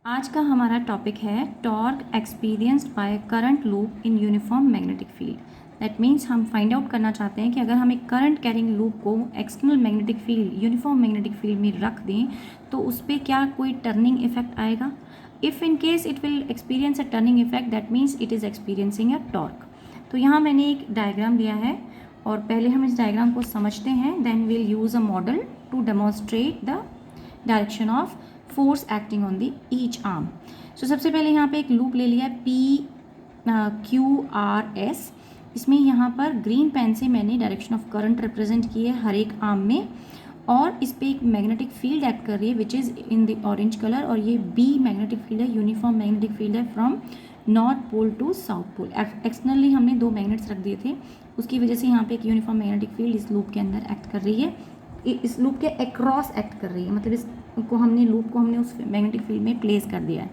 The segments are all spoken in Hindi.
आज का हमारा टॉपिक है torque experienced by current loop in uniform magnetic field. That means हम फाइंड आउट करना चाहते हैं कि अगर हम एक करंट कैरिंग लूप को external magnetic field uniform magnetic field में रख दें तो उस पर क्या कोई टर्निंग इफेक्ट आएगा। If in case it will experience a turning effect that means it is experiencing a torque. तो यहाँ मैंने एक डायग्राम दिया है और पहले हम इस डायग्राम को समझते हैं, then will use a model to demonstrate the direction of force acting on the each arm. So सबसे पहले यहाँ पे एक लूप ले लिया PQRS। इसमें यहाँ पर ग्रीन पेन से मैंने डायरेक्शन ऑफ करंट रिप्रेजेंट की है हर एक आर्म में, और इस पे एक मैग्नेटिक फील्ड एक्ट कर रही है which is in the orange colour, और ये B मैग्नेटिक फील्ड है, यूनिफॉर्म मैग्नेटिक फील्ड है from north pole to south pole. Externally हमने दो मैग्नेट्स रख दिए थे, उसकी वजह से यहाँ पे एक यूनिफॉर्म मैग्नेटिक फील्ड इस लूप के अंदर एक्ट कर रही है, इस लूप के अक्रॉस एक्ट कर रही है, मतलब इसको हमने लूप को हमने उस मैग्नेटिक फील्ड में प्लेस कर दिया है।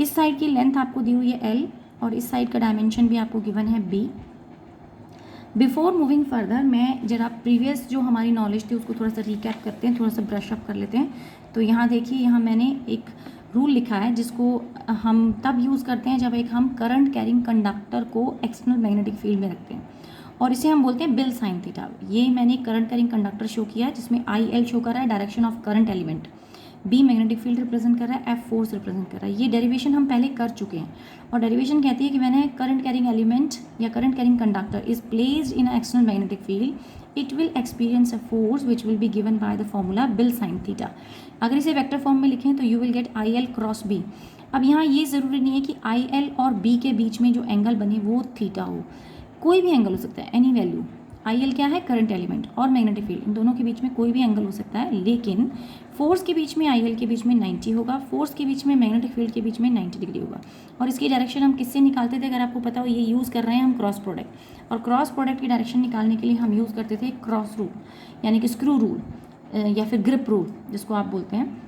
इस साइड की लेंथ आपको दी हुई है L और इस साइड का डायमेंशन भी आपको गिवन है B। बिफोर मूविंग फर्दर मैं जरा प्रीवियस जो हमारी नॉलेज थी उसको थोड़ा सा रिकैप करते हैं, थोड़ा सा ब्रश अप कर लेते हैं। तो यहाँ देखिए, यहाँ मैंने एक रूल लिखा है जिसको हम तब यूज़ करते हैं जब हम करंट कैरिंग कंडक्टर को एक्सटर्नल मैग्नेटिक फील्ड में रखते हैं, और इसे हम बोलते हैं बिल साइन थीटा। ये मैंने एक करंट कैरिंग कंडक्टर शो किया है जिसमें IL शो कर रहा है direction of current element, B magnetic field represent कर रहा है, F फोर्स रिप्रेजेंट कर रहा है। ये डेरिवेशन हम पहले कर चुके हैं, और डेरिवेशन कहती है कि मैंने करंट कैरिंग एलिमेंट या current carrying conductor is placed in external magnetic field it will experience a force which will be given by the formula bill sine theta. अगर इसे वेक्टर फॉर्म में लिखें तो you will get IL cross B। अब यहाँ ये ज़रूरी नहीं है कि IL और B के बीच में जो एंगल बने वो थीटा हो, कोई भी एंगल हो सकता है, एनी वैल्यू। IL क्या है, करंट एलिमेंट, और मैग्नेटिक फील्ड, इन दोनों के बीच में कोई भी एंगल हो सकता है, लेकिन फोर्स के बीच में IL के बीच में 90 होगा, फोर्स के बीच में मैग्नेटिक फील्ड के बीच में 90 डिग्री होगा। और इसकी डायरेक्शन हम किससे निकालते थे, अगर आपको पता हो, ये यूज़ कर रहे हैं हम क्रॉस प्रोडक्ट, और क्रॉस प्रोडक्ट की डायरेक्शन निकालने के लिए हम यूज़ करते थे क्रॉस रूल, यानी कि स्क्रू रूल या फिर ग्रिप रूल जिसको आप बोलते हैं।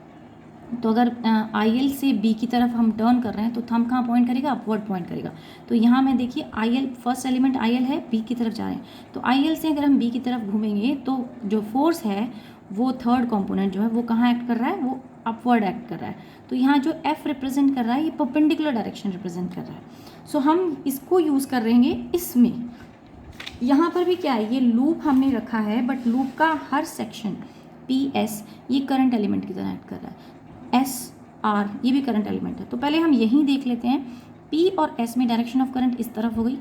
तो अगर IL से B की तरफ हम टर्न कर रहे हैं तो थंब कहाँ पॉइंट करेगा, अपवर्ड पॉइंट करेगा। तो यहाँ में देखिए IL फर्स्ट एलिमेंट IL है, B की तरफ जा रहे हैं, तो IL से अगर हम B की तरफ घूमेंगे तो जो फोर्स है वो थर्ड कंपोनेंट जो है वो कहाँ एक्ट कर रहा है, वो अपवर्ड एक्ट कर रहा है। तो यहाँ जो F रिप्रेजेंट कर रहा है ये परपेंडिकुलर डायरेक्शन रिप्रेजेंट कर रहा है। सो हम इसको यूज़ कर रहेंगे इसमें। यहाँ पर भी क्या है, ये लूप हमने रखा है, बट लूप का हर सेक्शन PS ये करंट एलिमेंट की तरह एक्ट कर रहा है, SR ये भी करंट एलिमेंट है। तो पहले हम यहीं देख लेते हैं, P और S में डायरेक्शन ऑफ करंट इस तरफ हो गई,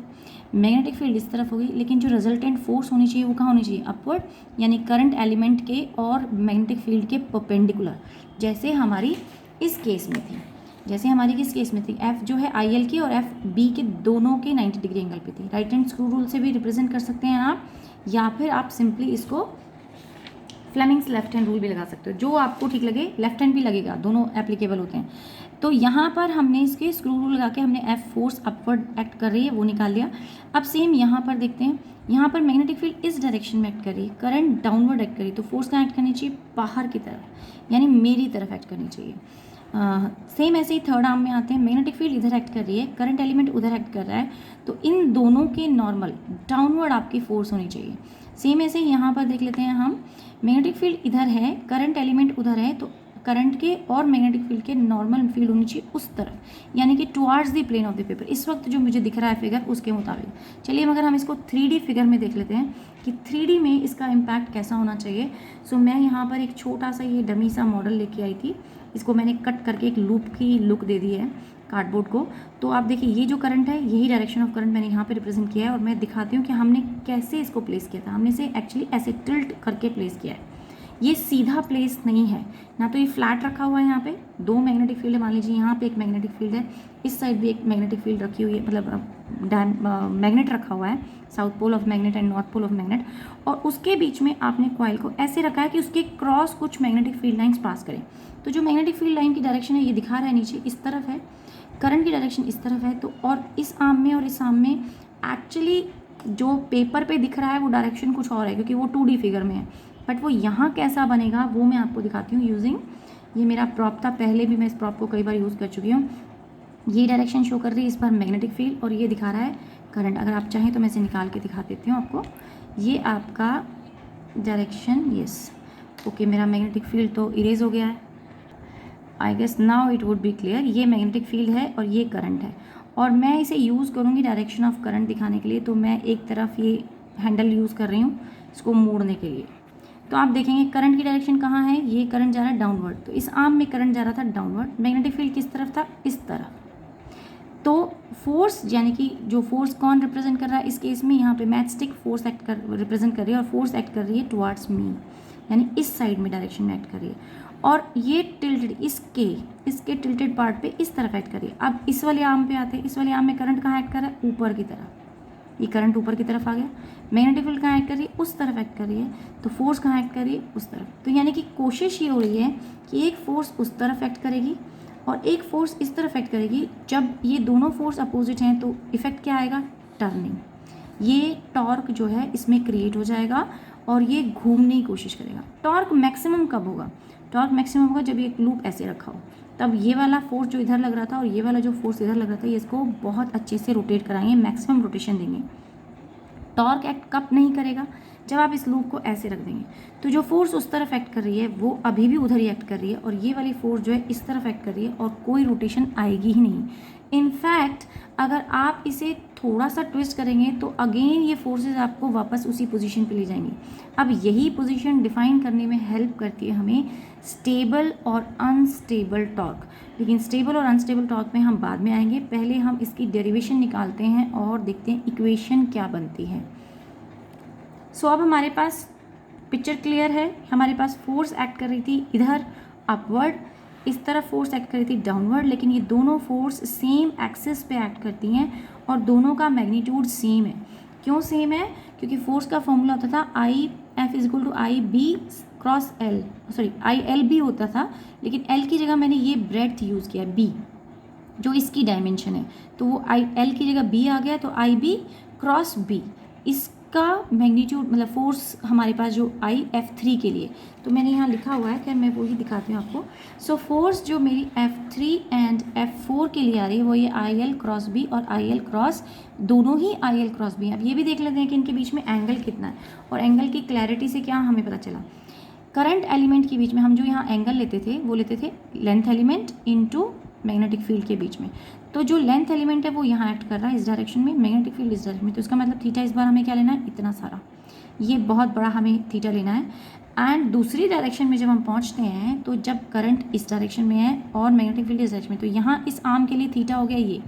मैग्नेटिक फील्ड इस तरफ हो गई, लेकिन जो रिजल्टेंट फोर्स होनी चाहिए वो कहाँ होनी चाहिए, अपवर्ड, यानी करंट एलिमेंट के और मैग्नेटिक फील्ड के परपेंडिकुलर, जैसे हमारी इस केस में थी। जैसे हमारी किस केस में थी, F जो है IL की और F B के दोनों के 90 डिग्री एंगल पे थी। राइट हैंड स्क्रू रूल से भी रिप्रेजेंट कर सकते हैं आप, या फिर आप सिंपली इसको फ्लेमिंग्स लेफ्ट हैंड रूल भी लगा सकते हो, जो आपको ठीक लगे, लेफ्ट हैंड भी लगेगा, दोनों एप्लीकेबल होते हैं। तो यहाँ पर हमने इसके स्क्रू रूल लगा के हमने F फोर्स अपवर्ड एक्ट कर रही है वो निकाल लिया। अब सेम यहाँ पर देखते हैं, यहाँ पर मैग्नेटिक फील्ड इस डायरेक्शन में एक्ट कर रही है, करंट डाउनवर्ड एक्ट कर रही है, तो फोर्स कहाँ एक्ट करनी चाहिए, बाहर की तरफ, यानी मेरी तरफ एक्ट करनी चाहिए। सेम ऐसे ही थर्ड आर्म में आते हैं, मैग्नेटिक फील्ड इधर एक्ट कर रही है, करंट एलिमेंट उधर एक्ट कर रहा है, तो इन दोनों के नॉर्मल डाउनवर्ड आपकी फोर्स होनी चाहिए। सेम ऐसे ही यहाँ पर देख लेते हैं हम, मैग्नेटिक फील्ड इधर है, करंट एलिमेंट उधर है, तो करंट के और मैग्नेटिक फील्ड के नॉर्मल फील्ड होनी चाहिए उस तरफ, यानी कि towards the plane of the paper. इस वक्त जो मुझे दिख रहा है फिगर उसके मुताबिक। चलिए मगर हम इसको 3D फिगर में देख लेते हैं कि 3D में इसका इम्पैक्ट कैसा होना चाहिए। सो मैं यहाँ पर एक छोटा सा ये डमी सा मॉडल लेके आई थी, इसको मैंने कट करके एक लूप की लुक दे दी है कार्डबोर्ड को। तो आप देखिए, ये जो करंट है यही डायरेक्शन ऑफ करंट मैंने यहाँ पे रिप्रेजेंट किया है, और मैं दिखाती हूँ कि हमने कैसे इसको प्लेस किया था। हमने इसे एक्चुअली ऐसे टिल्ट करके प्लेस किया है, ये सीधा प्लेस नहीं है ना, तो ये फ्लैट रखा हुआ है। यहाँ पे दो मैग्नेटिक फील्ड है, मान लीजिए यहाँ पे एक मैग्नेटिक फील्ड है, इस साइड भी एक मैग्नेटिक फील्ड रखी हुई है, मतलब मैग्नेट रखा हुआ है, south pole of magnet and north pole of magnet, और उसके बीच में आपने कॉइल को ऐसे रखा है कि उसके क्रॉस कुछ मैग्नेटिक फील्ड लाइन्स पास करें। तो जो मैग्नेटिक फील्ड लाइन की डायरेक्शन है ये दिखा रहा है नीचे इस तरफ है, करंट की डायरेक्शन इस तरफ है। तो और इस आर्म में और इस आर्म में एक्चुअली जो पेपर पे दिख रहा है वो डायरेक्शन कुछ और है, क्योंकि वो 2D फिगर में है, बट वो यहाँ कैसा बनेगा वो मैं आपको दिखाती हूँ यूजिंग, ये मेरा प्रॉप था, पहले भी मैं इस प्रॉप को कई बार यूज़ कर चुकी हूँ। ये डायरेक्शन शो कर रही है इस बार मैग्नेटिक फील्ड, और ये दिखा रहा है करंट। अगर आप चाहें तो मैं इसे निकाल के दिखा देती हूँ आपको, ये आपका डायरेक्शन, यस ओके, मेरा मैग्नेटिक फील्ड तो इरेज हो गया है। I guess now it would be clear. ये मैग्नेटिक फील्ड है और ये करंट है, और मैं इसे यूज़ करूँगी डायरेक्शन ऑफ करंट दिखाने के लिए। तो मैं एक तरफ ये हैंडल यूज़ कर रही हूँ इसको मोड़ने के लिए। तो आप देखेंगे करंट की डायरेक्शन कहाँ है, ये करंट जा रहा है डाउनवर्ड, तो इस आर्म में करंट जा रहा था डाउनवर्ड। मैग्नेटिक फील्ड किस तरफ था, इस तरफ। तो फोर्स यानी कि जो फोर्स कौन रिप्रेजेंट कर रहा है इस केस में, यहाँ पे मैचस्टिक फोर्स रिप्रेजेंट कर रही है, और फोर्स एक्ट कर रही है टुवार्ड्स मी, यानी इस साइड में डायरेक्शन में एक्ट कर रही है। और ये टिल्टेड इसके टिल्टेड पार्ट पे इस तरफ एक्ट कर रही है। अब इस वाले आर्म पे आते हैं, इस वाले आर्म में करंट कहाँ एक्ट कर रहा है, ऊपर की तरफ। ये करंट ऊपर की तरफ आ गया। मैग्नेटिक फील्ड कहाँ एक्ट कर रही है, उस तरफ एक्ट कर रही है। तो फोर्स कहाँ एक्ट कर रही है, उस तरफ। तो यानी कि कोशिश ये हो रही है कि एक फोर्स उस तरफ एक्ट करेगी और एक फोर्स इस तरफ एक्ट करेगी। जब ये दोनों फोर्स अपोजिट हैं तो इफेक्ट क्या आएगा, टर्निंग। ये टॉर्क जो है इसमें क्रिएट हो जाएगा और ये घूमने की कोशिश करेगा। टॉर्क मैक्सिमम कब होगा, टॉर्क मैक्सिमम होगा जब ये लूप ऐसे रखा हो। तब ये वाला फोर्स जो इधर लग रहा था और ये वाला जो फोर्स इधर लग रहा था, ये इसको बहुत अच्छे से रोटेट कराएंगे, मैक्सिमम रोटेशन देंगे। टॉर्क एक्ट कब नहीं करेगा, जब आप इस लूप को ऐसे रख देंगे। तो जो फोर्स उस तरफ एक्ट कर रही है वो अभी भी उधर ही एक्ट कर रही है, और ये वाली फोर्स जो है इस तरफ एक्ट कर रही है, और कोई रोटेशन आएगी ही नहीं। इनफैक्ट अगर आप इसे थोड़ा सा ट्विस्ट करेंगे तो अगेन ये फोर्सेस आपको वापस उसी पोजीशन पे ले जाएंगी। अब यही पोजीशन डिफाइन करने में हेल्प करती है हमें स्टेबल और अनस्टेबल टॉर्क। लेकिन स्टेबल और अनस्टेबल टॉर्क में हम बाद में आएंगे, पहले हम इसकी डेरिवेशन निकालते हैं और देखते हैं इक्वेशन क्या बनती है। सो अब हमारे पास पिक्चर क्लियर है। हमारे पास फोर्स एक्ट कर रही थी इधर अपवर्ड, इस तरफ फोर्स एक्ट कर रही थी डाउनवर्ड, लेकिन ये दोनों फोर्स सेम एक्सिस पे एक्ट करती हैं और दोनों का मैग्नीट्यूड सेम है। क्यों सेम है, क्योंकि फोर्स का फॉर्मूला होता था I F is equal to I B cross L, sorry I L B होता था, लेकिन एल की जगह मैंने ये ब्रेड्थ यूज़ किया बी, जो इसकी डायमेंशन है। तो वो आई एल की जगह बी आ गया, तो आई बी क्रॉस बी, इसका मैग्नीट्यूड मतलब फोर्स हमारे पास जो आई एफ थ्री के लिए, तो मैंने यहाँ लिखा हुआ है, खैर मैं वो ही दिखाती हूँ आपको। सो फोर्स जो मेरी F three and F four के लिए आ रही है वो ये आई एल क्रॉस बी और आई एल क्रॉस, दोनों ही आई एल क्रॉस बी। अब ये भी देख लेते हैं कि इनके बीच में एंगल कितना है, और एंगल की क्लैरिटी से क्या हमें पता चला, करंट एलिमेंट के बीच में हम जो यहाँ एंगल लेते थे वो लेते थे length element into magnetic field के बीच में। तो जो लेंथ एलिमेंट है वो यहाँ एक्ट कर रहा है इस डायरेक्शन में, मैग्नेटिक फील्ड इस डायरेक्शन में, तो इसका मतलब थीटा इस बार हमें क्या लेना है, इतना सारा, ये बहुत बड़ा हमें थीटा लेना है। एंड दूसरी डायरेक्शन में जब हम पहुँचते हैं तो जब करंट इस डायरेक्शन में है और मैग्नेटिक फील्ड इस डायरेक्शन में, तो यहाँ इस आर्म के लिए थीटा हो गया ये,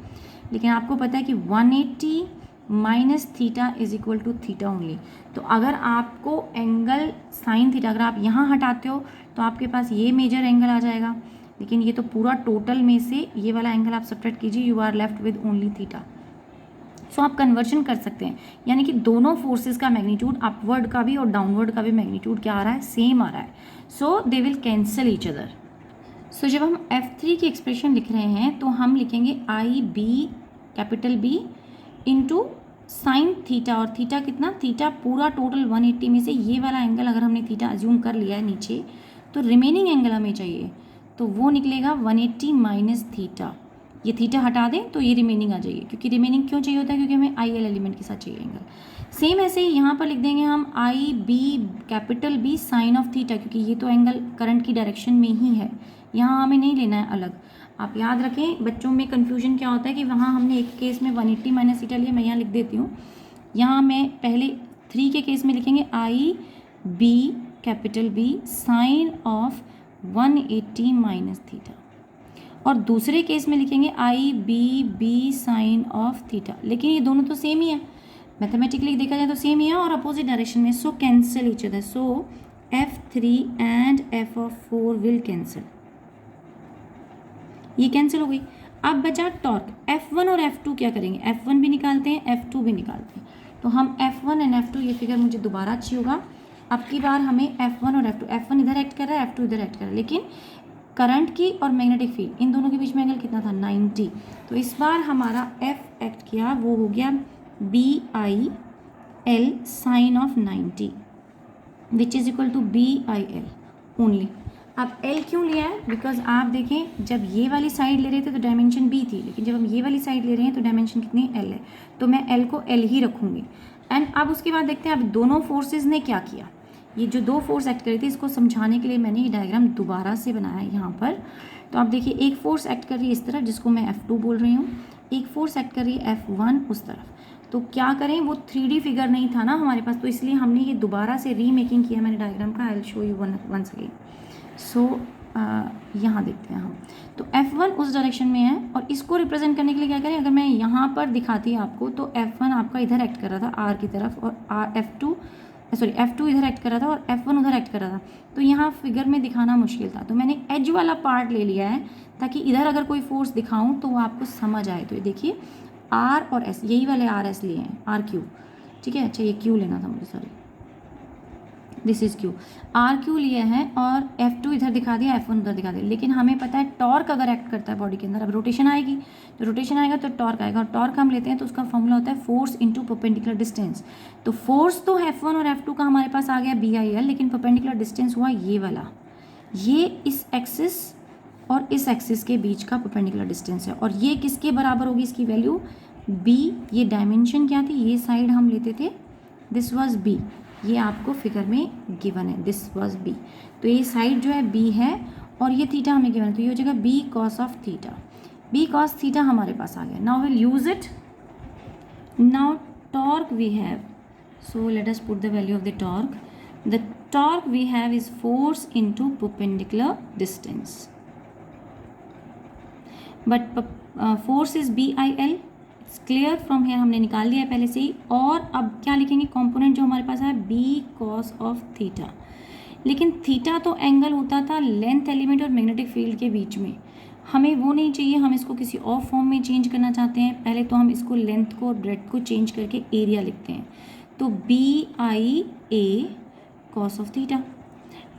लेकिन आपको पता है कि 180 minus theta is equal to theta only. तो अगर आपको एंगल साइन थीटा अगर आप यहाँ हटाते हो तो आपके पास ये मेजर एंगल आ जाएगा, लेकिन ये तो पूरा टोटल में से ये वाला एंगल आप सब्ट्रैक्ट कीजिए, you are left with only theta. So आप कन्वर्जन कर सकते हैं, यानी कि दोनों फोर्सेस का मैग्नीट्यूड अपवर्ड का भी और डाउनवर्ड का भी मैग्नीट्यूड क्या आ रहा है, सेम आ रहा है। So they will cancel each other. So जब हम F3 की एक्सप्रेशन लिख रहे हैं तो हम लिखेंगे I B capital B into sine theta, और थीटा कितना, थीटा पूरा टोटल 180 में से ये वाला एंगल अगर हमने थीटा अज्यूम कर लिया है नीचे, तो रिमेनिंग एंगल हमें चाहिए, तो वो निकलेगा 180 माइनस थीटा। ये थीटा हटा दें तो ये रिमेनिंग आ जाएगी, क्योंकि रिमेनिंग क्यों चाहिए होता है, क्योंकि हमें आई एल एलिमेंट के साथ चाहिए एंगल। सेम ऐसे ही यहाँ पर लिख देंगे हम I B capital B sine of theta, क्योंकि ये तो एंगल करंट की डायरेक्शन में ही है, यहाँ हमें नहीं लेना है अलग। आप याद रखें, बच्चों में कन्फ्यूजन क्या होता है कि वहाँ हमने एक केस में 180 माइनस थीटा लिया, मैं यहाँ लिख देती हूँ। यहाँ मैं पहले 3 के केस में लिखेंगे I B capital B sine of 180 minus theta, और दूसरे केस में लिखेंगे I B B sine of theta. लेकिन ये दोनों तो सेम ही है, मैथमेटिकली देखा जाए तो सेम ही है और अपोजिट डायरेक्शन में, so cancel each other. So F3 and F4 will cancel, ये कैंसिल हो गई। अब बचा टॉर्क, F1 और F2 क्या करेंगे, F1 भी निकालते हैं F2 भी निकालते हैं। तो हम F1 एंड F2, ये फिगर मुझे दोबारा अच्छी होगा, अब की बार हमें F1 और F2, F1 इधर एक्ट कर रहा है, F2 इधर एक्ट कर रहा है, लेकिन करंट की और मैग्नेटिक फील्ड इन दोनों के बीच में एंगल कितना था, 90। तो इस बार हमारा F एक्ट किया, वो हो गया BIL sine of 90 which is equal to BIL only. अब L क्यों लिया है, बिकॉज आप देखें जब ये वाली साइड ले रहे थे तो डायमेंशन B थी, लेकिन जब हम ये वाली साइड ले रहे हैं तो डायमेंशन कितनी L है, तो मैं L को L ही रखूँगी। एंड अब उसके बाद देखते हैं अब दोनों फोर्सेस ने क्या किया। ये जो दो फोर्स एक्ट कर रही थी, इसको समझाने के लिए मैंने ये डायग्राम दोबारा से बनाया है यहाँ पर। तो आप देखिए, एक फोर्स एक्ट कर रही है इस तरफ, जिसको मैं F2 बोल रही हूँ, एक फोर्स एक्ट कर रही है F1 उस तरफ। तो क्या करें, वो 3D फिगर नहीं था ना हमारे पास, तो इसलिए हमने ये दोबारा से रीमेकिंग किया मैंने डायग्राम का। I will show you once again. So यहाँ देखते हैं हम। तो F1 उस डायरेक्शन में है, और इसको रिप्रेजेंट करने के लिए क्या करें, अगर मैं यहाँ पर दिखाती आपको तो F1 आपका इधर एक्ट कर रहा था R की तरफ, और F2 इधर एक्ट कर रहा था और F1 उधर एक्ट कर रहा था। तो यहाँ फिगर में दिखाना मुश्किल था, तो मैंने एज वाला पार्ट ले लिया है ताकि इधर अगर कोई फोर्स दिखाऊं तो वो आपको समझ आए। तो ये देखिए, R और S, यही वाले RS लिए हैं, RQ, ठीक है। अच्छा, ये Q लेना था मुझे, sorry, this is Q। RQ लिए हैं और F2 इधर दिखा दिया, F1 उधर दिखा दिया। लेकिन हमें पता है टॉर्क अगर एक्ट करता है बॉडी के अंदर, अब रोटेशन आएगी, तो रोटेशन आएगा तो टॉर्क आएगा, और टॉर्क हम लेते हैं तो उसका फॉर्मूला होता है फोर्स इंटू परपेंडिकुलर डिस्टेंस। तो फोर्स तो F1 और F2 का हमारे पास आ गया BIL, लेकिन परपेंडिकुलर डिस्टेंस हुआ ये वाला, ये इस एक्सिस और इस एक्सिस के बीच का परपेंडिकुलर डिस्टेंस है। और ये किसके बराबर होगी इसकी वैल्यू, B। ये डायमेंशन क्या थी, ये साइड हम लेते थे, दिस वाज B, ये आपको फिगर में गिवन है, दिस वाज B। तो ये साइड जो है B है, और ये थीटा हमें गिवन है, तो ये हो जाएगा B cos of theta. B cos theta हमारे पास आ गया। Now will use it. Now torque we have, so let us put the value of the torque. The torque we have is force into perpendicular distance, but force is BIL। It's clear from here, हमने निकाल लिया है पहले से ही। और अब क्या लिखेंगे, कंपोनेंट जो हमारे पास है B cos ऑफ थीटा। लेकिन थीटा तो एंगल होता था लेंथ एलिमेंट और मैग्नेटिक फील्ड के बीच में, हमें वो नहीं चाहिए, हम इसको किसी और फॉर्म में चेंज करना चाहते हैं। पहले तो हम इसको लेंथ को और ब्रेड्थ को चेंज करके एरिया लिखते हैं। तो BIA cos ऑफ थीटा।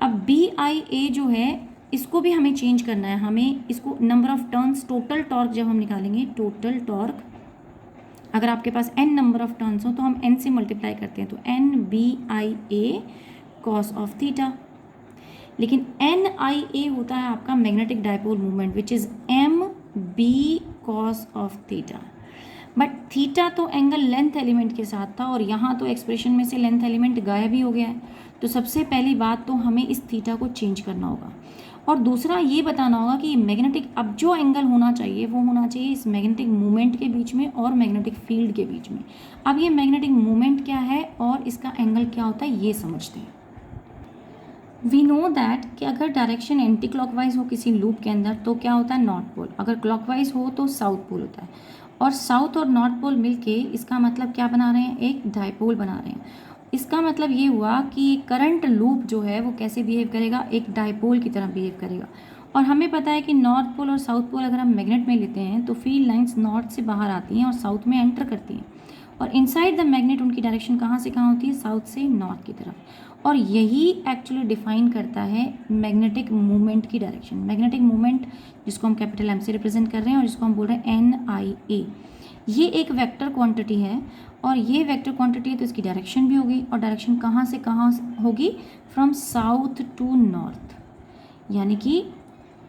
अब BIA जो है, इसको भी हमें चेंज करना है, हमें इसको number of turns, total torque जब हम निकालेंगे, टोटल टॉर्क, अगर आपके पास n नंबर ऑफ टर्न्स हो तो हम n से मल्टीप्लाई करते हैं, तो NBIA cos ऑफ थीटा। लेकिन NIA होता है आपका magnetic dipole movement, which is MB cos of theta. But theta तो एंगल लेंथ एलिमेंट के साथ था, और यहाँ तो एक्सप्रेशन में से लेंथ एलिमेंट गायब ही हो गया है। तो सबसे पहली बात तो हमें इस थीटा को चेंज करना होगा, और दूसरा ये बताना होगा कि मैग्नेटिक, अब जो एंगल होना चाहिए वो होना चाहिए इस मैग्नेटिक मूवमेंट के बीच में और मैग्नेटिक फील्ड के बीच में। अब ये मैग्नेटिक मूवमेंट क्या है और इसका एंगल क्या होता है ये समझते हैं। वी नो दैट कि अगर डायरेक्शन एंटी क्लॉकवाइज हो किसी लूप के अंदर तो क्या होता है, नॉर्थ पोल, अगर क्लॉकवाइज हो तो साउथ पोल होता है। और साउथ और नॉर्थ पोल मिलके इसका मतलब क्या बना रहे हैं, एक डायपोल बना रहे हैं। इसका मतलब ये हुआ कि करंट लूप जो है वो कैसे बिहेव करेगा, एक डायपोल की तरह बिहेव करेगा। और हमें पता है कि नॉर्थ पोल और साउथ पोल अगर हम मैग्नेट में लेते हैं तो फील्ड लाइंस नॉर्थ से बाहर आती हैं और साउथ में एंटर करती हैं, और इनसाइड द मैग्नेट उनकी डायरेक्शन कहाँ से कहाँ होती है, साउथ से नॉर्थ की तरफ। और यही एक्चुअली डिफाइन करता है मैग्नेटिक मूवमेंट की डायरेक्शन। मैग्नेटिक मूवमेंट जिसको हम कैपिटल M से रिप्रेजेंट कर रहे हैं और जिसको हम बोल रहे हैं NIA, ये एक वेक्टर क्वांटिटी है, और ये वेक्टर क्वांटिटी है तो इसकी डायरेक्शन भी होगी, और डायरेक्शन कहाँ से कहाँ होगी, फ्रॉम साउथ टू नॉर्थ, यानी कि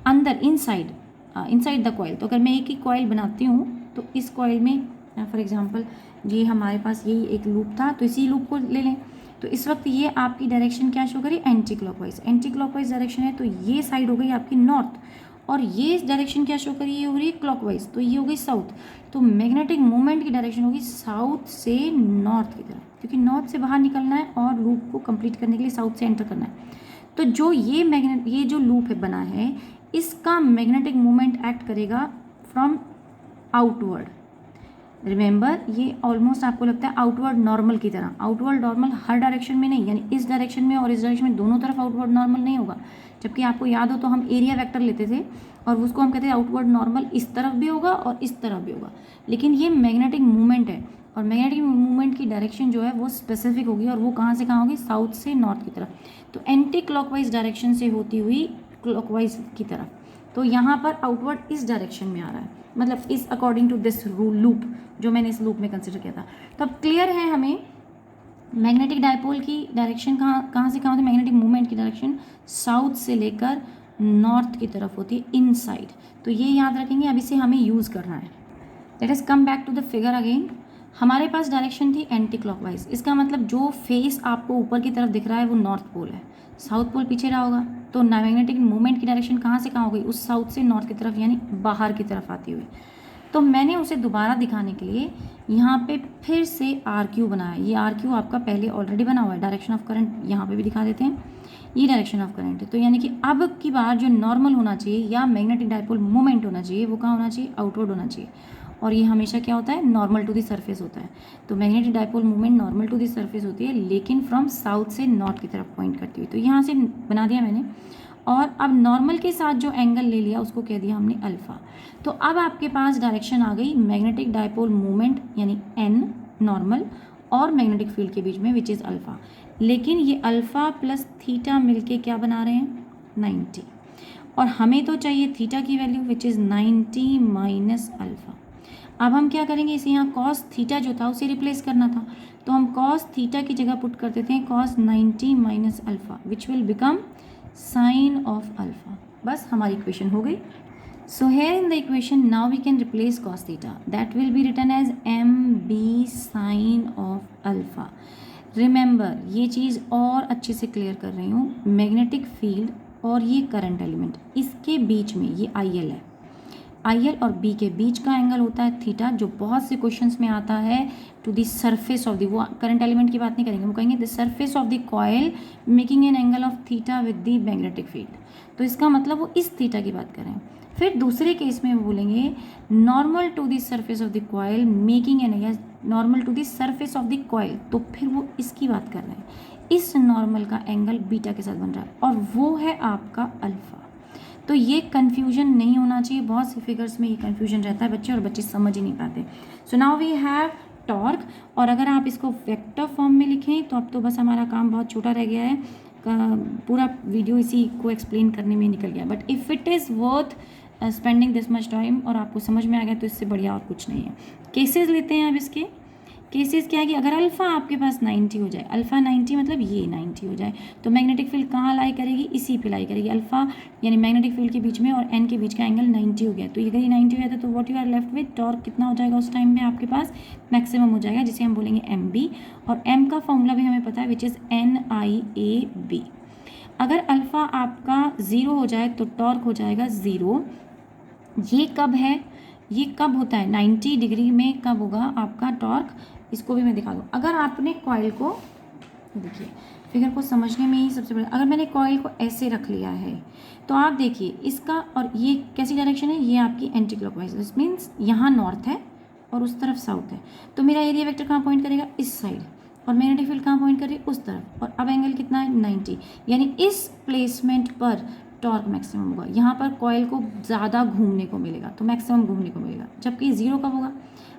अंदर, इनसाइड द कॉइल। तो अगर मैं एक ही कॉइल बनाती हूँ तो इस कॉइल में फॉर एग्जांपल ये हमारे पास यही एक लूप था, तो इसी लूप को ले लें। तो इस वक्त ये आपकी डायरेक्शन क्या शो करी, एंटी क्लॉकवाइज डायरेक्शन है, तो ये साइड हो गई आपकी नॉर्थ, और ये डायरेक्शन क्या शो करी, ये हो रही है क्लॉकवाइज, तो ये हो गई साउथ। तो मैग्नेटिक मूवमेंट की डायरेक्शन होगी साउथ से नॉर्थ की तरफ, क्योंकि नॉर्थ से बाहर निकलना है और लूप को कंप्लीट करने के लिए साउथ से एंटर करना है। तो जो ये जो लूप है बना है, इसका मैग्नेटिक मूवमेंट एक्ट करेगा फ्रॉम आउटवर्ड। रिमेंबर, ये ऑलमोस्ट आपको लगता है आउटवर्ड नॉर्मल की तरह। आउटवर्ड नॉर्मल हर डायरेक्शन में नहीं, यानी इस डायरेक्शन में और इस डायरेक्शन में दोनों तरफ आउटवर्ड नॉर्मल नहीं होगा। जबकि आपको याद हो तो हम एरिया वेक्टर लेते थे और उसको हम कहते थे आउटवर्ड नॉर्मल इस तरफ भी होगा और इस तरफ भी होगा। लेकिन ये मैग्नेटिक मूवमेंट है, और मैग्नेटिक मूवमेंट की डायरेक्शन जो है वो स्पेसिफिक होगी, और वो कहाँ से कहाँ होगी, साउथ से नॉर्थ की तरफ। तो एंटी क्लॉकवाइज डायरेक्शन से होती हुई क्लॉकवाइज की तरफ। तो यहाँ पर आउटवर्ड इस डायरेक्शन में आ रहा है, मतलब इस अकॉर्डिंग टू दिस लूप जो मैंने इस लूप में कंसिडर किया था। तो अब क्लियर है हमें मैग्नेटिक डायपोल की डायरेक्शन कहाँ से कहाँ होती है, मैग्नेटिक मूवमेंट की डायरेक्शन साउथ से लेकर नॉर्थ की तरफ होती है, इनसाइड। तो ये याद रखेंगे, अब इसे हमें यूज़ करना है। Let us come back to the figure again. हमारे पास डायरेक्शन थी एंटी क्लॉकवाइज, इसका मतलब जो फेस आपको ऊपर की तरफ दिख रहा है वो नॉर्थ पोल है, साउथ पोल पीछे रहा होगा, तो मैग्नेटिक मूवमेंट की डायरेक्शन कहाँ से कहाँ हो गई, उस साउथ से नॉर्थ की तरफ, यानी बाहर की तरफ आती हुई। तो मैंने उसे दोबारा दिखाने के लिए यहाँ पे फिर से आर क्यू बनाया। ये आर क्यू आपका पहले ऑलरेडी बना हुआ है, डायरेक्शन ऑफ करंट यहाँ पे भी दिखा देते हैं, ये डायरेक्शन ऑफ करंट है। तो यानी कि अब की बार जो नॉर्मल होना चाहिए या मैग्नेटिक डायपोल मूवमेंट होना चाहिए वो कहाँ होना चाहिए, आउटवर्ड होना चाहिए, और ये हमेशा क्या होता है, नॉर्मल टू द सरफेस होता है। तो magnetic dipole movement normal to the surface होती है, लेकिन फ्रॉम साउथ से नॉर्थ की तरफ पॉइंट करती हुई। तो यहाँ से बना दिया मैंने, और अब नॉर्मल के साथ जो एंगल ले लिया उसको कह दिया हमने अल्फ़ा। तो अब आपके पास डायरेक्शन आ गई मैग्नेटिक डायपोल मूवमेंट यानी एन नॉर्मल और मैग्नेटिक फील्ड के बीच में, विच इज़ अल्फ़ा। लेकिन ये अल्फ़ा प्लस थीटा मिलके क्या बना रहे हैं, 90, और हमें तो चाहिए थीटा की value which is 90 minus alpha. अब हम क्या करेंगे, इसे यहाँ कॉस थीटा जो था उसे रिप्लेस करना था, तो हम कॉस थीटा की जगह पुट कर देते हैं cos 90 minus alpha, which will become sine of alpha. बस हमारी इक्वेशन हो गई। So here in the equation now we can replace cos theta, that will be written as M B sine of alpha. Remember, ये चीज़ और अच्छे से क्लियर कर रही हूँ, मैग्नेटिक फील्ड और ये करंट एलिमेंट, इसके बीच में ये आई एल है, आई एल और बी के बीच का एंगल होता है थीटा, जो बहुत से क्वेश्चंस में आता है to the surface of the, वो करंट एलिमेंट की बात नहीं करेंगे, वो कहेंगे the surface of the coil making an angle of theta with the magnetic field. तो इसका मतलब वो इस थीटा की बात कर रहे हैं। फिर दूसरे केस में वो बोलेंगे normal to the surface of the coil making an angle normal to the surface of the coil, तो फिर वो इसकी बात कर रहे हैं, इस नॉर्मल का एंगल बीटा के साथ बन रहा है और वो है आपका अल्फ़ा। तो ये कन्फ्यूजन नहीं होना चाहिए, बहुत से फिगर्स में ये कन्फ्यूजन रहता है बच्चे, और बच्चे समझ ही नहीं पाते। So now we have torque, और अगर आप इसको वेक्टर फॉर्म में लिखें तो अब तो बस हमारा काम बहुत छोटा रह गया है, पूरा वीडियो इसी को एक्सप्लेन करने में निकल गया। But if it is worth spending this much time और आपको समझ में आ गया तो इससे बढ़िया और कुछ नहीं है। केसेस लेते हैं अब इसके। केसेस क्या है कि अगर अल्फ़ा आपके पास 90 हो जाए, अल्फ़ा 90 मतलब ये 90 हो जाए, तो मैग्नेटिक फील्ड कहाँ लाई करेगी, इसी पे लाई करेगी। अल्फ़ा यानी मैग्नेटिक फील्ड के बीच में और एन के बीच का एंगल 90 हो गया, तो अगर ये 90 हो जाता है तो what you are left with, torque कितना हो जाएगा उस टाइम में आपके पास, मैक्सिमम हो जाएगा, जिसे हम बोलेंगे एम बी, और एम का फॉर्मूला भी हमें पता है विच इज़ NIAB। अगर अल्फ़ा आपका 0 हो जाए तो टॉर्क हो जाएगा 0। ये कब है, ये कब होता है, 90 डिग्री में कब होगा आपका टॉर्क, इसको भी मैं दिखा दूँ। अगर आपने कॉइल को, देखिए फिगर को समझने में ही सबसे बड़ा, अगर मैंने कॉइल को ऐसे रख लिया है तो आप देखिए इसका, और ये कैसी डायरेक्शन है, ये आपकी एंटी क्लॉकवाइज, दिस मीन्स यहाँ नॉर्थ है और उस तरफ साउथ है, तो मेरा एरिया वेक्टर कहाँ पॉइंट करेगा, इस साइड, और मैग्नेटिक फील्ड कहाँ पॉइंट कर रही है, उस तरफ, और अब एंगल कितना है 90, यानी इस प्लेसमेंट पर टॉर्क मैक्सिमम होगा। यहाँ पर कॉइल को ज़्यादा घूमने को मिलेगा, तो मैक्सिमम घूमने को मिलेगा, जबकि 0 कब होगा,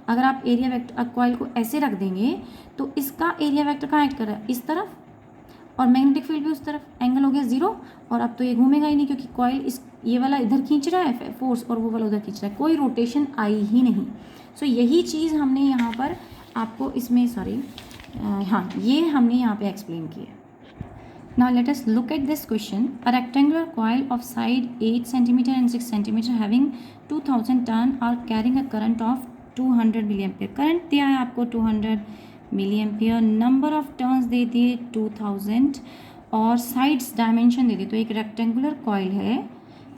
अगर आप एरिया वेक्टर कॉइल को ऐसे रख देंगे तो इसका एरिया वेक्टर कहाँ एक्ट कर रहा है, इस तरफ, और मैग्नेटिक फील्ड भी उस तरफ, एंगल हो गया 0, और अब तो ये घूमेगा ही नहीं क्योंकि कॉइल इस ये वाला इधर खींच रहा है फोर्स और वो वाला उधर खींच रहा है, कोई रोटेशन आई ही नहीं। सो यही चीज़ हमने यहाँ पर आपको इसमें हाँ ये हमने यहाँ पे एक्सप्लेन की है। Now let us look at this question. A rectangular coil of side 8 cm and 6 cm having 2000 turn are carrying a current of 200 milliampere. Current दिया है आपको 200 milliampere, नंबर ऑफ टर्न्स दे दिए 2000 और साइड्स डायमेंशन दे दिए। तो एक रेक्टेंगुलर कॉइल है,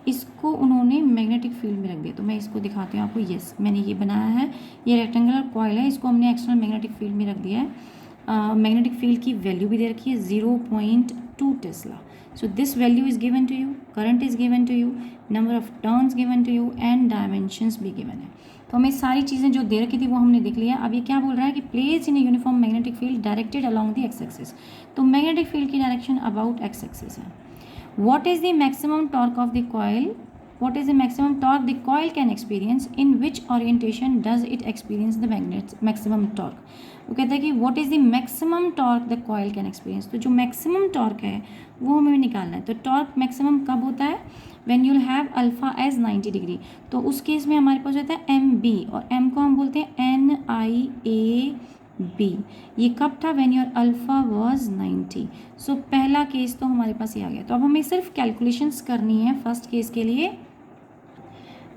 इसको उन्होंने मैग्नेटिक फील्ड में रख दिया। तो मैं इसको दिखाती हूँ आपको, यस मैंने ये बनाया है, ये रेक्टेंगुलर कॉइल है, इसको हमने एक्सटर्नल मैग्नेटिक फील्ड में रख दिया है। मैग्नेटिक फील्ड की वैल्यू भी दे रखी है 0.2 tesla. So this value is given to you, current is given to you, number of turns given to you and dimensions भी गिवन है। तो हमें सारी चीज़ें जो दे रखी थी वो हमने देख लिया। अब ये क्या बोल रहा है कि place in a uniform magnetic field directed along the x axis, तो मैग्नेटिक फील्ड की डायरेक्शन अबाउट एक्स एक्सिस है। What is the maximum torque of the coil, what is the maximum torque the coil can experience, in which orientation does it experience the maximum torque। वो कहता है कि what is the maximum torque the coil can experience, तो जो maximum torque है वो हमें निकालना है। तो torque maximum कब होता है, when you'll have alpha as 90 degree, तो उस केस में हमारे पास होता है MB और M को हम बोलते हैं NIAB। ये कब था, when your alpha was 90। सो पहला केस तो हमारे पास ये आ गया। तो अब हमें सिर्फ कैलकुलेशंस करनी है फर्स्ट केस के लिए।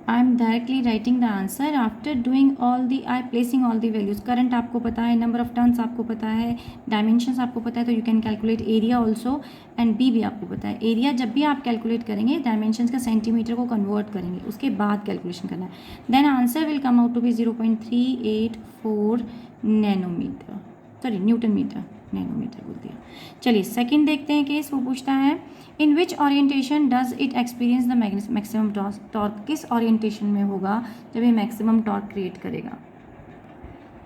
I am directly writing the answer after doing all the I placing all the values. Current आपको पता है, नंबर ऑफ टर्न्स आपको पता है, डायमेंशंस आपको पता है, तो you can calculate area also. And B भी आपको पता है. एरिया जब भी आप कैलकुलेट करेंगे डायमेंशंस का सेंटीमीटर को कन्वर्ट करेंगे, उसके बाद कैलकुलेशन करना है. Then answer will come out to be 0.384 nanometre, sorry newton metre, nanometre बोल दिया. चलिए सेकंड देखते हैं केस. वो पूछता है in which orientation does it experience the maximum torque. किस ओरिएंटेशन में होगा जब ये मैक्सिमम टॉर्क क्रिएट करेगा.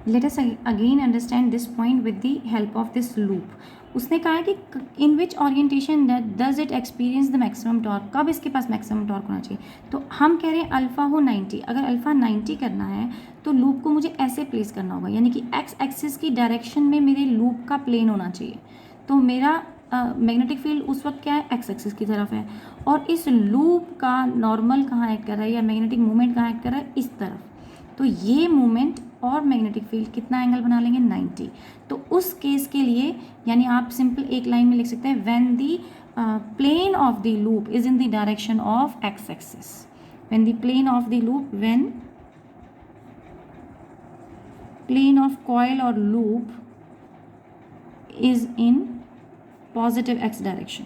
Let us again understand this point with the help of this loop. उसने कहा है कि in which orientation does it experience the maximum torque. कब इसके पास मैक्सिमम टॉर्क होना चाहिए. तो हम कह रहे हैं अल्फ़ा हो 90. अगर अल्फ़ा 90 करना है तो लूप को मुझे ऐसे प्लेस करना होगा, यानी कि एक्स एक्सिस की डायरेक्शन में मेरे लूप का प्लेन होना चाहिए. तो मेरा मैग्नेटिक फील्ड उस वक्त क्या है, एक्स एक्सिस की तरफ है, और इस लूप का नॉर्मल कहाँ एक्ट कर रहा है या मैग्नेटिक मोमेंट कहाँ एक्ट कर रहा है, इस तरफ. तो ये मोमेंट और मैग्नेटिक फील्ड कितना एंगल बना लेंगे, 90. तो उस केस के लिए यानी आप सिंपल एक लाइन में लिख सकते हैं when the plane of the loop is in the direction of X axis. When the plane of the loop, when plane of coil और loop is in positive X direction.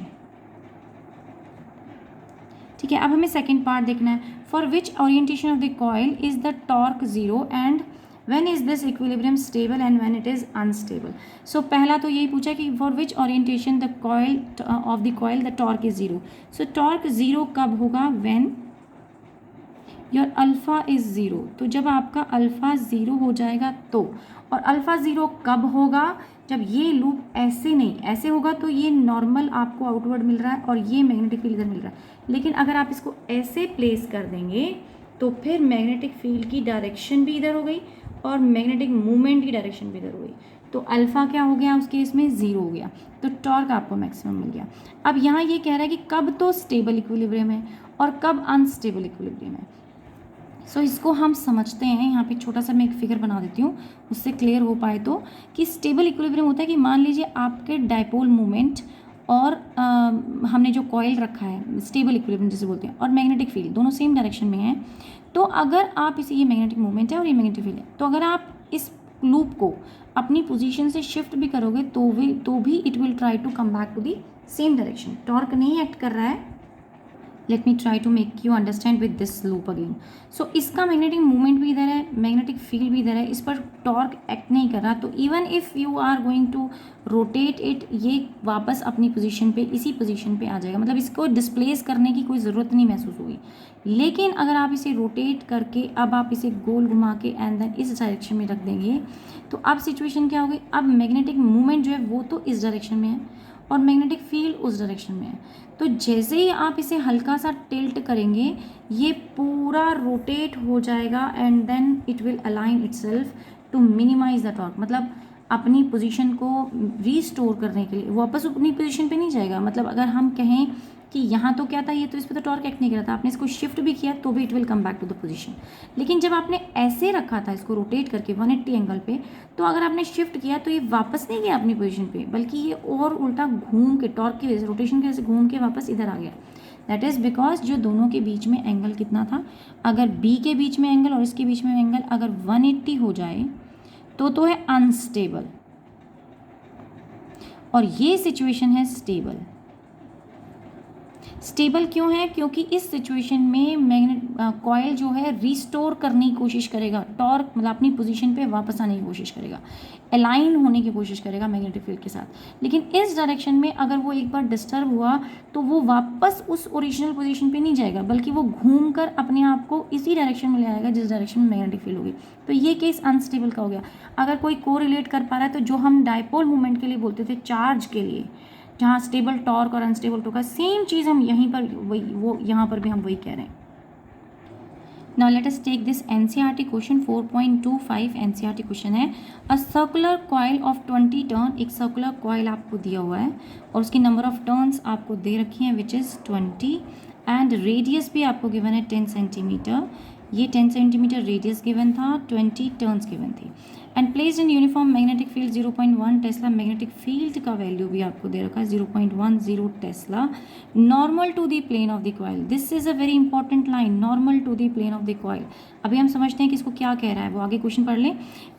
ठीक है. अब हमें सेकेंड पार्ट देखना है. For which orientation of the coil is the torque zero and when is this equilibrium stable and when it is unstable. So पहला तो यही पूछा कि for which orientation the coil of the coil the torque is zero. So torque zero कब होगा, when your alpha is zero. तो जब आपका अल्फ़ा ज़ीरो हो जाएगा तो, और अल्फ़ा ज़ीरो कब होगा, जब ये लूप ऐसे नहीं ऐसे होगा. तो ये नॉर्मल आपको आउटवर्ड मिल रहा है और ये मैग्नेटिक फील्ड इधर मिल रहा है. लेकिन अगर आप इसको ऐसे प्लेस कर देंगे तो फिर मैग्नेटिक फील्ड की डायरेक्शन भी इधर हो गई और मैग्नेटिक मूवमेंट की डायरेक्शन भी इधर हो गई. तो अल्फ़ा क्या हो गया उस केस में, ज़ीरो हो गया. तो टॉर्क आपको मैक्सिमम मिल गया. अब यहाँ ये कह रहा है कि कब तो स्टेबल इक्विलिब्रियम है और कब अनस्टेबल इक्विलिब्रियम है. सो इसको हम समझते हैं. यहाँ पे छोटा सा मैं एक फिगर बना देती हूँ उससे क्लियर हो पाए तो, कि स्टेबल इक्विलिब्रियम होता है कि मान लीजिए आपके डायपोल मोमेंट और हमने जो कॉइल रखा है, स्टेबल इक्विलिब्रियम जिसे बोलते हैं, और मैग्नेटिक फील्ड दोनों सेम डायरेक्शन में हैं. तो अगर आप इसे, ये मैग्नेटिक मोमेंट है और ये मैग्नेटिक फील्ड है, तो अगर आप इस लूप को अपनी पोजीशन से शिफ्ट भी करोगे तो भी it will try to come back to the same direction. Torque नहीं एक्ट कर रहा है. Let me try to make you understand with this loop again. So इसका मैग्नेटिक मूवमेंट भी इधर है, मैग्नेटिक फील्ड भी इधर है, इस पर टॉर्क एक्ट नहीं कर रहा. तो even if you are going to rotate it, ये वापस अपनी पोजीशन पे, इसी पोजीशन पे आ जाएगा. मतलब इसको डिस्प्लेस करने की कोई ज़रूरत नहीं महसूस हुई. लेकिन अगर आप इसे रोटेट करके अब आप इसे गोल घुमा के एंड देन इस डायरेक्शन में रख देंगे, तो अब सिचुएशन क्या होगी, अब मैग्नेटिक मूवमेंट जो है वो तो इस डायरेक्शन में है और मैग्नेटिक फील्ड उस डायरेक्शन में है. तो जैसे ही आप इसे हल्का सा टिल्ट करेंगे ये पूरा रोटेट हो जाएगा and then it will align itself to minimise the torque. मतलब अपनी पोजीशन को रीस्टोर करने के लिए वापस अपनी पोजीशन पे नहीं जाएगा. मतलब अगर हम कहें कि यहाँ तो क्या था, ये तो इस पर तो टॉर्क एक्ट नहीं कर रहा था, आपने इसको शिफ्ट भी किया तो भी it will come back to the position. लेकिन जब आपने ऐसे रखा था इसको रोटेट करके 180 एंगल पे, तो अगर आपने शिफ्ट किया तो ये वापस नहीं गया अपनी पोजीशन पे, बल्कि ये और उल्टा घूम के, टॉर्क की वजह से, रोटेशन की वजह से घूम के वापस इधर आ गया. दैट इज़ बिकॉज जो दोनों के बीच में एंगल कितना था, अगर बी के बीच में एंगल और इसके बीच में एंगल अगर 180 हो जाए तो है अनस्टेबल, और ये सिचुएशन है स्टेबल. स्टेबल क्यों है, क्योंकि इस सिचुएशन में मैग्नेट कॉइल जो है रिस्टोर करने की कोशिश करेगा, टॉर्क मतलब अपनी पोजीशन पे वापस आने की कोशिश करेगा, अलाइन होने की कोशिश करेगा मैग्नेटिक फील्ड के साथ. लेकिन इस डायरेक्शन में अगर वो एक बार डिस्टर्ब हुआ तो वो वापस उस ओरिजिनल पोजीशन पे नहीं जाएगा, बल्कि वो घूम कर अपने आप को इसी डायरेक्शन में ले आएगा जिस डायरेक्शन में मैग्नेटिक फील्ड होगी. तो ये केस अनस्टेबल का हो गया. अगर कोई को रिलेट कर पा रहा है तो जो हम डायपोल मूवमेंट के लिए बोलते थे, चार्ज के लिए, जहाँ स्टेबल टॉर्क और अनस्टेबल टॉर्क का सेम चीज़ हम यहीं पर वही, वो यहाँ पर भी हम वही कह रहे हैं. Now let us take this NCERT question 4.25 NCERT question है. A circular coil of 20 turn, एक सर्कुलर कॉइल आपको दिया हुआ है और उसकी नंबर ऑफ टर्न्स आपको दे रखी हैं विच इज़ 20 एंड रेडियस भी आपको गिवन है 10 सेंटीमीटर. ये 10 सेंटीमीटर रेडियस गिवन था, 20 टर्न्स गिवन थी. And placed in uniform magnetic field 0.1 tesla. Magnetic field का वैल्यू भी आपको दे रखा है 0.10 tesla. Normal to the plane of the coil, this is a very important line, normal to the plane of the coil. अभी हम समझते हैं कि इसको क्या कह रहा है, वो आगे क्वेश्चन पढ़ लें।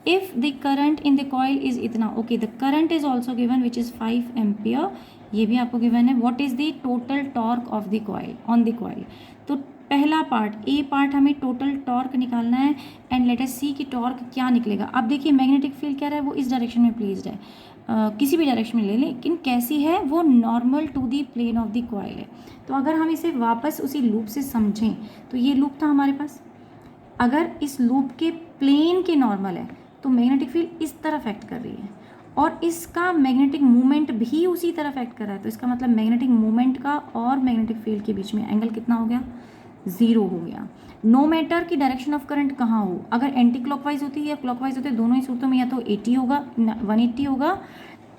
If the current in the coil is इतना, okay, the current is also given which is 5 ampere, ये भी आपको गिवन है। What is the total torque of the coil on the coil, तो पहला पार्ट ए पार्ट हमें टोटल टॉर्क निकालना है एंड लेट अस सी कि टॉर्क क्या निकलेगा। अब देखिए मैग्नेटिक फील्ड क्या रहा है, वो इस डायरेक्शन में प्लेस्ड है, किसी भी डायरेक्शन में ले लेकिन कैसी है, वो normal to the plane of the coil है। तो अगर हम इसे वापस उसी लूप से समझें तो ये लूप था हमारे पास, अगर इस लूप के प्लेन के नॉर्मल है तो मैग्नेटिक फील्ड इस तरफ एक्ट कर रही है और इसका मैग्नेटिक मूवमेंट भी उसी तरफ एक्ट कर रहा है। तो इसका मतलब मैग्नेटिक मूवमेंट का और मैग्नेटिक फील्ड के बीच में एंगल कितना हो गया, 0 हो गया। नो मैटर की डायरेक्शन ऑफ करंट कहाँ हो, अगर एंटी क्लॉकवाइज होती है या क्लॉकवाइज होती है, दोनों ही सूरतों में या तो 80 होगा 180 होगा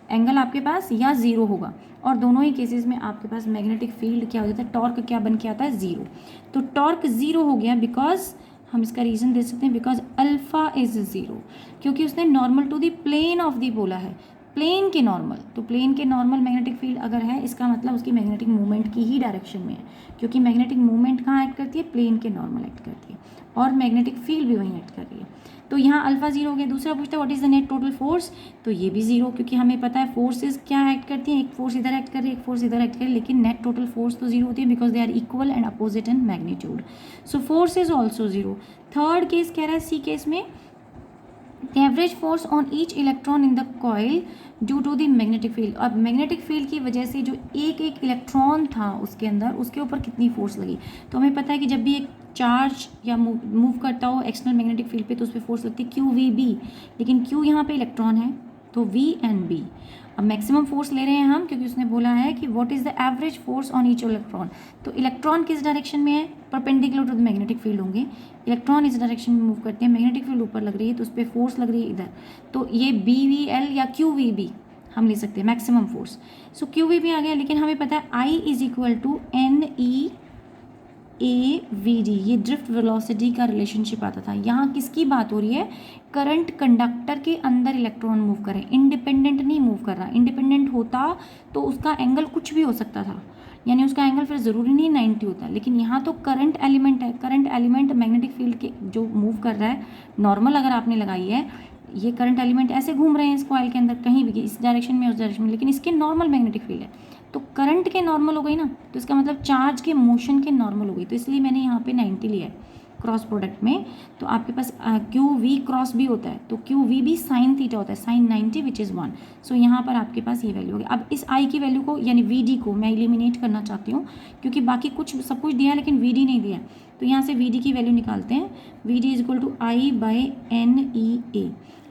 एंगल आपके पास, या 0 होगा, और दोनों ही केसेस में आपके पास मैग्नेटिक फील्ड क्या हो जाता है, टॉर्क क्या बन के आता है, 0। तो टॉर्क 0 हो गया बिकॉज हम इसका रीज़न दे सकते हैं बिकॉज अल्फा इज 0, क्योंकि उसने normal to the plane of the बोला है, प्लेन के नॉर्मल। तो प्लेन के नॉर्मल मैग्नेटिक फील्ड अगर है, इसका मतलब उसकी मैग्नेटिक मूवमेंट की ही डायरेक्शन में है, क्योंकि मैग्नेटिक मूवमेंट कहाँ एक्ट करती है, प्लेन के नॉर्मल एक्ट करती है, और मैग्नेटिक फील्ड भी वहीं एक्ट कर रही है। तो यहाँ अल्फा 0 हो गया। दूसरा पूछता है what is the net total force, तो ये भी 0, क्योंकि हमें पता है फोर्सेज क्या एक्ट करती हैं, एक फोर्स इधर एक्ट कर रही है, एक फोर्स इधर एक्ट कर रही है, लेकिन नेट टोटल फोर्स तो 0 होती है because they are equal and opposite in magnitude. So force is also 0। Third case कह रहा है सी केस में the average force on each electron in the coil due to the magnetic field। अब मैग्नेटिक फील्ड की वजह से जो एक एक इलेक्ट्रॉन था उसके अंदर, उसके ऊपर कितनी फोर्स लगी। तो हमें पता है कि जब भी एक चार्ज या मूव करता हो एक्सटर्नल मैग्नेटिक फील्ड पे तो उस पर फोर्स लगती है क्यू वी बी, लेकिन क्यू यहाँ पे इलेक्ट्रॉन है तो वी एंड बी। अब मैक्सिमम फोर्स ले रहे हैं हम क्योंकि उसने बोला है कि what is the average force on each electron. तो इलेक्ट्रॉन किस डायरेक्शन में है, perpendicular to the magnetic field होंगे, इलेक्ट्रॉन इस डायरेक्शन में मूव करते हैं, मैग्नेटिक फील्ड ऊपर लग रही है तो उस पर फोर्स लग रही है इधर, तो ये बी वी एल या क्यू वी बी हम ले सकते हैं maximum force. So Q V B आ गया, लेकिन हमें पता है I is equal to N E A V D, ये ड्रिफ्ट वेलोसिटी का रिलेशनशिप आता था। यहाँ किसकी बात हो रही है, करंट कंडक्टर के अंदर इलेक्ट्रॉन मूव करें, इंडिपेंडेंट नहीं मूव कर रहा। इंडिपेंडेंट होता तो उसका एंगल कुछ भी हो सकता था, यानी उसका एंगल फिर ज़रूरी नहीं 90 होता, लेकिन यहाँ तो करंट एलिमेंट है, करंट एलिमेंट मैग्नेटिक फील्ड के जो मूव कर रहा है, नॉर्मल अगर आपने लगाई है, ये करंट एलिमेंट ऐसे घूम रहे हैं इस कॉइल के अंदर कहीं भी, इस डायरेक्शन में उस डायरेक्शन में, लेकिन इसके नॉर्मल मैग्नेटिक फील्ड है, तो करंट के नॉर्मल हो गई ना, तो इसका मतलब चार्ज के मोशन के नॉर्मल हो गई, तो इसलिए मैंने यहाँ पे 90 लिया है क्रॉस प्रोडक्ट में। तो आपके पास क्यू वी क्रॉस भी होता है, तो क्यू वी भी साइन थीटा होता है, साइन 90 विच इज़ 1। सो यहाँ पर आपके पास ये वैल्यू होगी। अब इस आई की वैल्यू को यानी वी डी को मैं एलिमिनेट करना चाहती हूँ, क्योंकि बाकी कुछ सब कुछ दिया है लेकिन वी डी नहीं दिया, तो यहाँ से वी डी की वैल्यू निकालते हैं। V D is equal to I by N E A,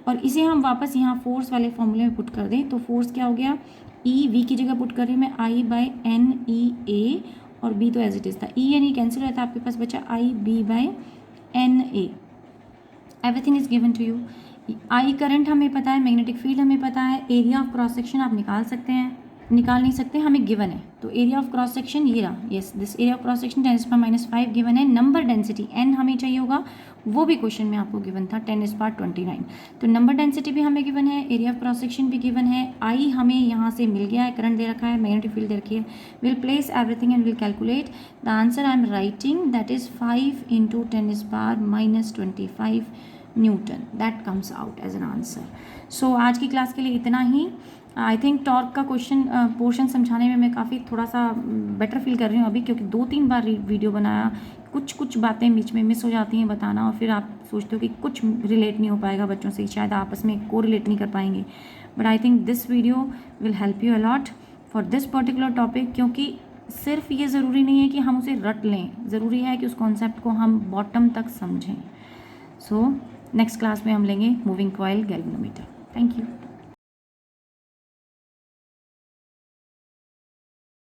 और इसे हम वापस यहाँ फोर्स वाले फॉर्मूले में पुट कर दें, तो फोर्स क्या हो गया, ई वी की जगह पुट कर रही हूँ मैं आई बाई एन ई ए, और बी तो एज इट इज़ था, ई एन ई कैंसिल रहता है, आपके पास बचा I B by N A. Everything is given to you. I current हमें पता है, मैग्नेटिक फील्ड हमें पता है, एरिया ऑफ क्रॉस सेक्शन आप निकाल सकते हैं, निकाल नहीं सकते हमें गिवन है, तो एरिया ऑफ क्रॉस सेक्शन ये रहा, yes this area of cross section 10⁻⁵ given है। नंबर डेंसिटी एन हमें चाहिए होगा, वो भी क्वेश्चन में आपको गिवन था 10⁻29। तो नंबर डेंसिटी भी हमें गिवन है, एरिया ऑफ क्रॉस सेक्शन भी गिवन है, आई हमें यहाँ से मिल गया है, करंट दे रखा है, मैग्नेटिक फील्ड दे रखी है। Will place everything and will calculate the answer I am writing, that is 5 × 10⁻⁻25 newton, that comes out as an answer. So आज की क्लास के लिए इतना ही। आई थिंक टॉर्क का क्वेश्चन पोर्शन समझाने में मैं काफ़ी थोड़ा सा बेटर फील कर रही हूँ अभी, क्योंकि 2-3 बार वीडियो बनाया, कुछ बातें बीच में मिस हो जाती हैं बताना, और फिर आप सोचते हो कि कुछ रिलेट नहीं हो पाएगा बच्चों से, शायद आपस में को रिलेट नहीं कर पाएंगे, but I think this video will help you a lot for this particular topic, क्योंकि सिर्फ ये ज़रूरी नहीं है कि हम उसे रट लें, ज़रूरी है कि उस कॉन्सेप्ट को हम बॉटम तक समझें। सो नेक्स्ट क्लास में हम लेंगे moving coil galvanometer. Thank you.